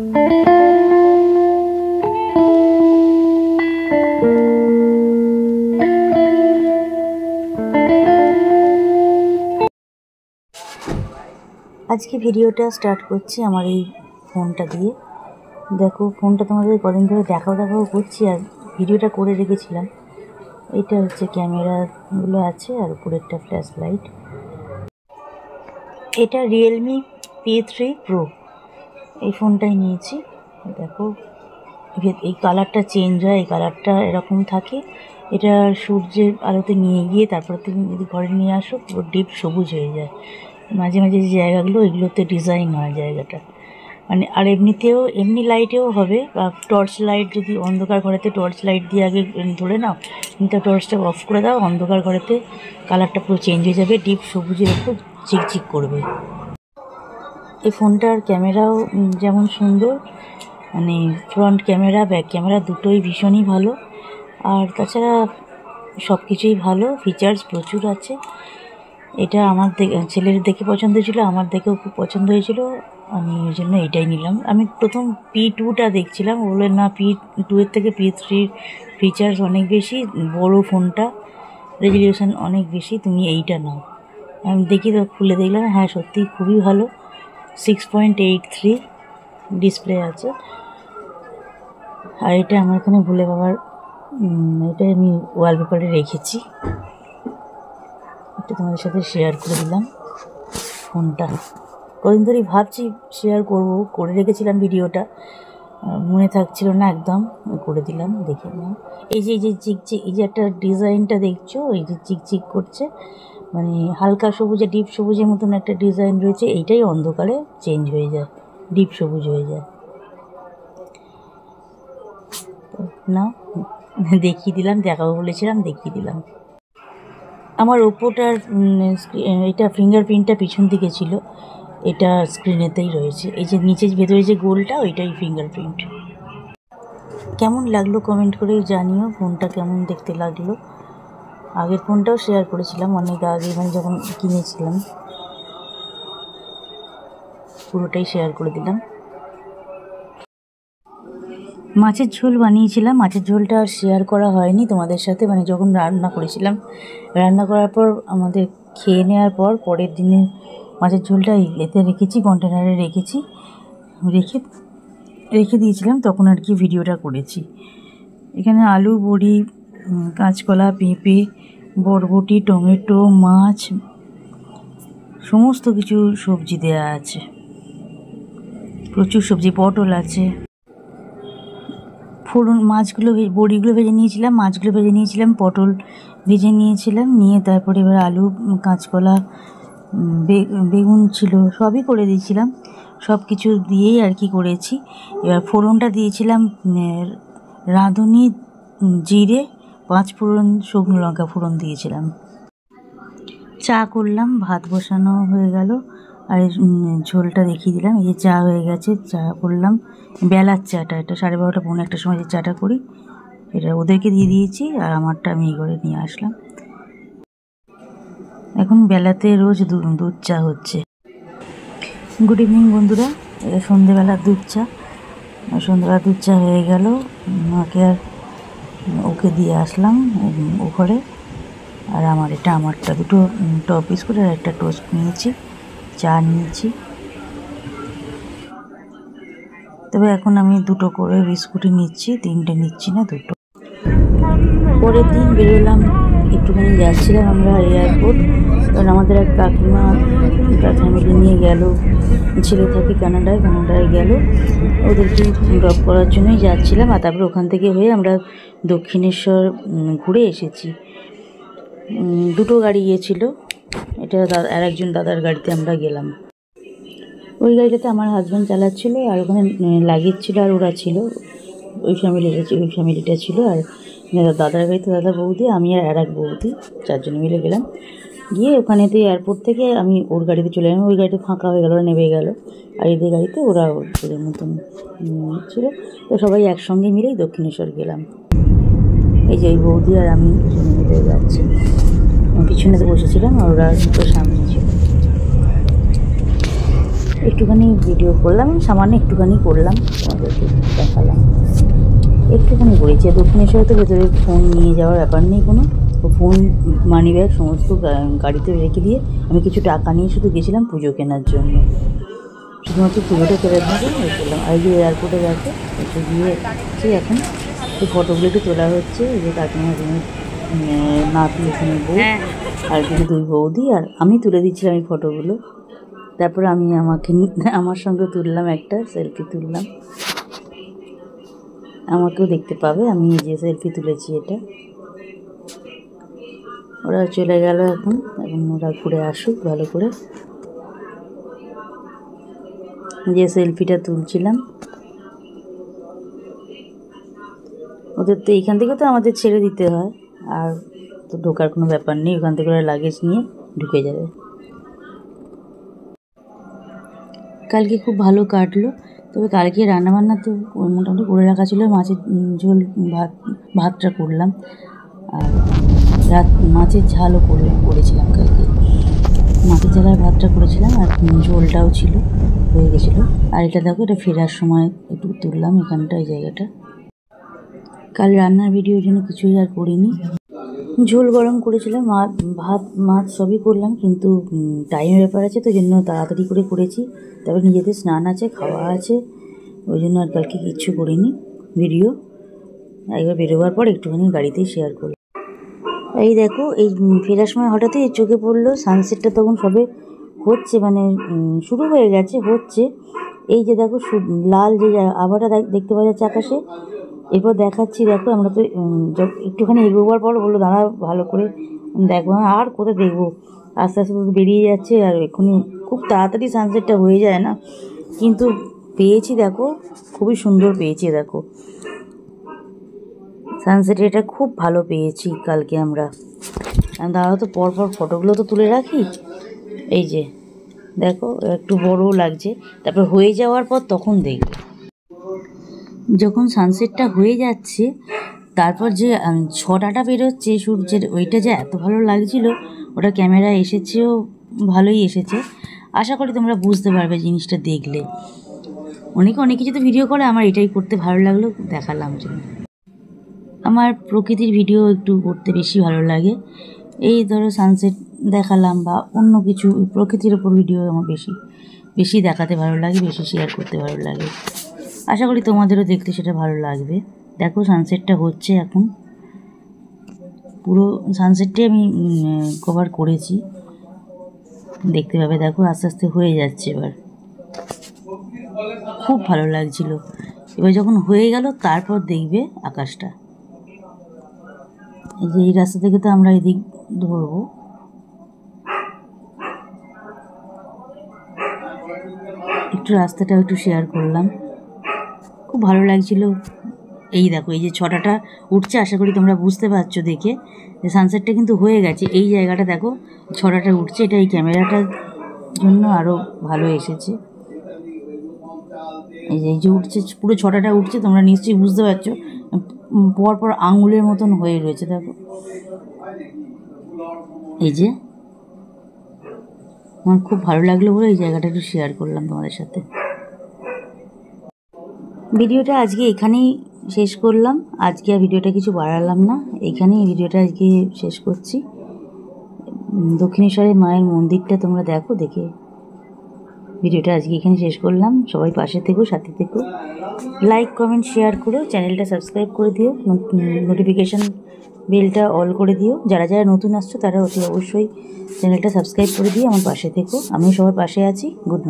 আজকে ভিডিওটা স্টার্ট করছি আমার এই ফোনটা দিয়ে। দেখো, ফোনটা তোমাদের কদিন ধরে দেখাও করছি আর ভিডিওটা করে রেখেছিলাম। এটা হচ্ছে ক্যামেরাগুলো আছে আর উপরে একটা ফ্ল্যাশ লাইট। এটা রিয়েলমি P3 Pro এই ফোনটাই নিয়েছি। দেখো, এই কালারটা চেঞ্জ হয়, এই কালারটা এরকম থাকে। এটা সূর্যের আলোতে নিয়ে গিয়ে তারপরে তুমি যদি ঘরে নিয়ে আসো পুরো ডিপ সবুজ হয়ে যায়। মাঝে মাঝে যে জায়গাগুলো এগুলোতে ডিজাইন হয় জায়গাটা, মানে আর এমনি লাইটেও হবে, বা টর্চ লাইট যদি অন্ধকার ঘরেতে টর্চ লাইট দিয়ে আগে ধরে নাও, কিন্তু টর্চটা অফ করে দাও, অন্ধকার ঘরেতে কালারটা পুরো চেঞ্জ হয়ে যাবে, ডিপ সবুজের একটু ঝিকঝিক করবে। এই ফোনটার ক্যামেরাও যেমন সুন্দর, মানে ফ্রন্ট ক্যামেরা ব্যাক ক্যামেরা দুটোই ভীষণই ভালো, আর তাছাড়া সব কিছুই ভালো, ফিচার্স প্রচুর আছে। এটা আমার ছেলের দেখে পছন্দ হয়েছিল, আমার দেখেও খুব পছন্দ হয়েছিল, আমি ওই জন্য এটাই নিলাম। আমি প্রথম P2টা দেখছিলাম, বলে না P2 এর থেকে P3 ফিচার্স অনেক বেশি, বড় ফোনটা, রেজলিউশন অনেক বেশি, তুমি এইটা নাও। আমি দেখি তো খুলে দেখলাম, হ্যাঁ সত্যিই খুবই ভালো। 6.83 ডিসপ্লে আছে। আর এটা আমার এখানে ভুলে বাবার, এটা আমি ওয়ালপেপারে রেখেছি, এটা তোমাদের সাথে শেয়ার করে দিলাম। ফোনটা কদিন ধরেই ভাবছি শেয়ার করবো, করে রেখেছিলাম ভিডিওটা, মনে থাকছিল না একদম, করে দিলাম, দেখে নাও। এই যে চিকচিক, এই যে একটা ডিজাইনটা দেখছো, এই যে চিকচিক করছে, মানে হালকা সবুজে ডিপ সবুজের মতন একটা ডিজাইন রয়েছে, এইটাই অন্ধকারে চেঞ্জ হয়ে যায়, ডিপ সবুজ হয়ে যায়। না দেখিয়ে দিলাম, দেখাবো বলেছিলাম, দেখিয়ে দিলাম। আমার ওপোটার এটা ফিঙ্গারপ্রিন্টটা পিছন দিকে ছিল, এটা স্ক্রিনেতেই রয়েছে, এই যে নিচে ভেতরে যে গোলটা ওইটাই ফিঙ্গারপ্রিন্ট। কেমন লাগলো কমেন্ট করে জানিও, ফোনটা কেমন দেখতে লাগলো। আগের ফোনটাও শেয়ার করেছিলাম অনেক আগে, মানে যখন কিনেছিলাম, পুরোটাই শেয়ার করে দিলাম। মাছের ঝোল বানিয়েছিলাম, মাছের ঝোলটা আর শেয়ার করা হয়নি তোমাদের সাথে, মানে যখন রান্না করেছিলাম, রান্না করার পর আমাদের খেয়ে নেওয়ার পর পরের দিনে মাছের ঝোলটা এতে রেখেছি, কন্টেনারে রেখেছি, রেখে দিয়েছিলাম, তখন আর কি ভিডিওটা করেছি। এখানে আলু, বড়ি, কাঁচকলা, পেঁপে, বরবটি, টমেটো, মাছ, সমস্ত কিছু সবজি দেওয়া আছে, প্রচুর সবজি, পটল আছে। ফোড়ন, বড়িগুলো ভেজে নিয়েছিলাম, মাছগুলো ভেজে নিয়েছিলাম, পটল ভেজে নিয়েছিলাম, নিয়ে তারপরে এবার আলু, কাঁচকলা, বেগুন ছিল, সবই করে দিয়েছিলাম, সব কিছু দিয়েই আর কি করেছি। এবার ফোড়নটা দিয়েছিলাম রাঁধুনি, জিরে, 5 ফোড়ন, শুকনো লঙ্কা ফোড়ন দিয়েছিলাম। চা করলাম, ভাত বসানো হয়ে গেল, আর ঝোলটা দেখিয়ে দিলাম। এই যে চা হয়ে গেছে, চা করলাম, বেলার চাটা, এটা 12:30 পৌনে 1টার সময় যে চাটা করি, এটা ওদেরকে দিয়ে দিয়েছি, আর আমারটা আমি এই ঘরে নিয়ে আসলাম। এখন বেলাতে রোজ দুধ চা হচ্ছে। গুড ইভিনিং বন্ধুরা, এটা সন্ধেবেলার দুধ চা, সন্ধ্যেবেলা দুধ চা হয়ে গেল, মাকে আর ওকে দিয়ে আসলাম ও ঘরে, আর আমারটা দুটো টপ বিস্কুট আর একটা টোস্ট নিয়েছি, চা নিয়েছি। তবে এখন আমি দুটো করে বিস্কুটই নিচ্ছি, 3টে নিচ্ছি না, দুটো। পরের দিন বেরোলাম, একটুখানি যাচ্ছিলাম আমরা এয়ারপোর্ট, কারণ আমাদের এক কাকিমা তার ফ্যামিলি নিয়ে গেল, ছেলে থাকে কানাডায় গেল, ওদেরকে ড্রপ করার জন্যই যাচ্ছিলাম, আর তারপরে ওখান থেকে হয়ে আমরা দক্ষিণেশ্বর ঘুরে এসেছি। দুটো গাড়ি গিয়েছিলো, এটা আর একজন দাদার গাড়িতে আমরা গেলাম। ওই গাড়িটাতে আমার হাজব্যান্ড চালাচ্ছিল, আর ওখানে লাগেজ ছিল, আর ওরা ছিল, ওই ফ্যামিলিটা ছিল, আর দাদার গাড়িতে দাদা, বৌদি, আমি আর এক বৌদি, 4 জন মিলে গেলাম। গিয়ে ওখানেতে এয়ারপোর্ট থেকে আমি ওর গাড়িতে চলে এলাম, ওই গাড়িতে ফাঁকা হয়ে গেল, ওরা নেমে গেল, আর এদের গাড়িতে ওরা ওদের মতন ছিল। তো সবাই একসঙ্গে মিলেই দক্ষিণেশ্বর গেলাম। এই যে ওই বৌদি আর আমি দুজনে মিলে যাচ্ছি, পিছনে তো বসেছিলাম, আর ওরা দুটো সামনে ছিল। একটুখানি ভিডিও করলাম, সামান্য একটুখানি করলাম, তোমাদেরকে দেখালাম। একটুখানি করেছি। দক্ষিণেশ্বরে তো ভেতরে ফোন নিয়ে যাওয়ার ব্যাপার নেই কোনো, ফোন মানি ব্যাগ সমস্ত গাড়িতে রেখে দিয়ে আমি কিছু টাকা নিয়ে শুধু গেছিলাম পুজো কেনার জন্য, শুধুমাত্র পুজোটা কেনার জন্য করলাম। আর যে এয়ারপোর্টে গেছে একটু গিয়ে এখন এই ফটোগুলো একটু তোলা হচ্ছে। এই যে কাকিমা নাতি এখানে বউ আর কিছু 2 বৌদি আর আমি তুলে দিচ্ছিলাম এই ফটোগুলো। তারপরে আমি আমার সঙ্গে তুললাম, একটা সেলফি তুললাম, আমাকেও দেখতে পাবে আমি যে সেলফি তুলেছি এটা। ওরা চলে গেল এখন ওরা ঘুরে আসুক ভালো করে। যে সেলফিটা তুলছিলাম ওদের তো এইখান থেকে তো আমাদের ছেড়ে দিতে হয়, আর তো ঢোকার কোনো ব্যাপার নেই, ওখান থেকে ওরা লাগেজ নিয়ে ঢুকে যাবে। কালকে খুব ভালো কাটলো, তবে কালকে রান্নাবান্না তো মোটামুটি করে রাখা ছিল। মাছের ঝোল ভাতটা করলাম, আর মাছের ঝালও করেছিলাম কালকে। মাছের ঝাল আর ভাতটা করেছিলাম, আর ঝোলটাও ছিল, হয়ে গেছিলো। আর এটা দেখো, এটা ফেরার সময় একটু তুললাম এখানটা, এই জায়গাটা। কাল রান্নার ভিডিওর জন্য কিছুই আর করিনি। ঝোল গরম করেছিলাম, ভাত মাছ সবই করলাম, কিন্তু টাইমের ব্যাপার আছে তো জন্য তাড়াতাড়ি করে করেছি। তারপরে নিজেদের স্নান আছে, খাওয়া আছে, ওই জন্য আর কালকে কিচ্ছু করিনি ভিডিও। একবার বেরোবার পর একটুখানি গাড়িতেই শেয়ার করলাম। এই দেখো, এই ফেরার সময় হঠাৎই চোখে পড়লো সানসেটটা তখন সবে হচ্ছে, মানে শুরু হয়ে গেছে, হচ্ছে। এই যে দেখো লাল যে আভাটা দেখতে পাওয়া যাচ্ছে আকাশে। এরপর দেখাচ্ছি, দেখো আমরা তো একটুখানি এগোবার পর বললো দাঁড়া ভালো করে দেখো। আর কোথায় দেখবো, আস্তে আস্তে বেরিয়ে যাচ্ছে, আর এক্ষুনি খুব তাড়াতাড়ি সানসেটটা হয়ে যায় না, কিন্তু পেয়েছি দেখো, খুবই সুন্দর পেয়েছি। দেখো সানসেট এটা খুব ভালো পেয়েছি কালকে আমরা। দাঁড়াও তো পরপর ফটোগুলো তো তুলে রাখি। এই যে দেখো, একটু বড়ও লাগছে, তারপর হয়ে যাওয়ার পর তখন দেখবে যখন সানসেটটা হয়ে যাচ্ছে, তারপর যে ছটাটা বেরোচ্ছে সূর্যের, ওইটা যে এত ভালো লাগছিল। ওটা ক্যামেরা এসেছেও, ভালোই এসেছে। আশা করি তোমরা বুঝতে পারবে জিনিসটা দেখলে। অনেকে অনেক কিছু তো ভিডিও করে, আমার এটাই করতে ভালো লাগলো, দেখালাম জন্য। আমার প্রকৃতির ভিডিও একটু করতে বেশি ভালো লাগে। এই ধরো সানসেট দেখালাম বা অন্য কিছু, প্রকৃতির ওপর ভিডিও আমার বেশি দেখাতে ভালো লাগে, বেশি শেয়ার করতে ভালো লাগে। আশা করি তোমাদেরও দেখতে সেটা ভালো লাগবে। দেখো সানসেটটা হচ্ছে এখন, পুরো সানসেটটাই আমি কভার করেছি, দেখতে পাবে। দেখো আস্তে আস্তে হয়ে যাচ্ছে, এবার খুব ভালো লাগছিল। এবার যখন হয়ে গেল তারপর দেখবে আকাশটা। এই যে এই রাস্তা থেকে তো আমরা এদিক ধরবো, একটু রাস্তাটাও একটু শেয়ার করলাম, খুব ভালো লাগছিল। এই দেখো, এই যে ছটাটা উঠছে, আশা করি তোমরা বুঝতে পারছো দেখে যে সানসেটটা কিন্তু হয়ে গেছে। এই জায়গাটা দেখো ছটাটা উঠছে, এটা এই ক্যামেরাটার জন্য আরও ভালো এসেছে। এই যে উঠছে, পুরো ছটাটা উঠছে, তোমরা নিশ্চয়ই বুঝতে পারছো, পরপর আঙুলের মতন হয়ে রয়েছে। দেখো এই যে, আমার খুব ভালো লাগলো বলে এই জায়গাটা একটু শেয়ার করলাম তোমাদের সাথে। ভিডিওটা আজকে এখানেই শেষ করলাম। আজকে আর ভিডিওটা কিছু বাড়ালাম না, এখানেই ভিডিওটা আজকে শেষ করছি। দক্ষিণেশ্বরের মায়ের মন্দিরটা তোমরা দেখো, দেখে ভিডিওটা আজকে এখানে শেষ করলাম। সবাই পাশে থেকো, সাথে থেকো, লাইক কমেন্ট শেয়ার করো, চ্যানেলটা সাবস্ক্রাইব করে দিও, নোটিফিকেশান বেলটা অল করে দিও। যারা যারা নতুন আসছো তারা অতি অবশ্যই চ্যানেলটা সাবস্ক্রাইব করে দিয়ে আমার পাশে থেকো। আমিও সবার পাশে আছি। Good night.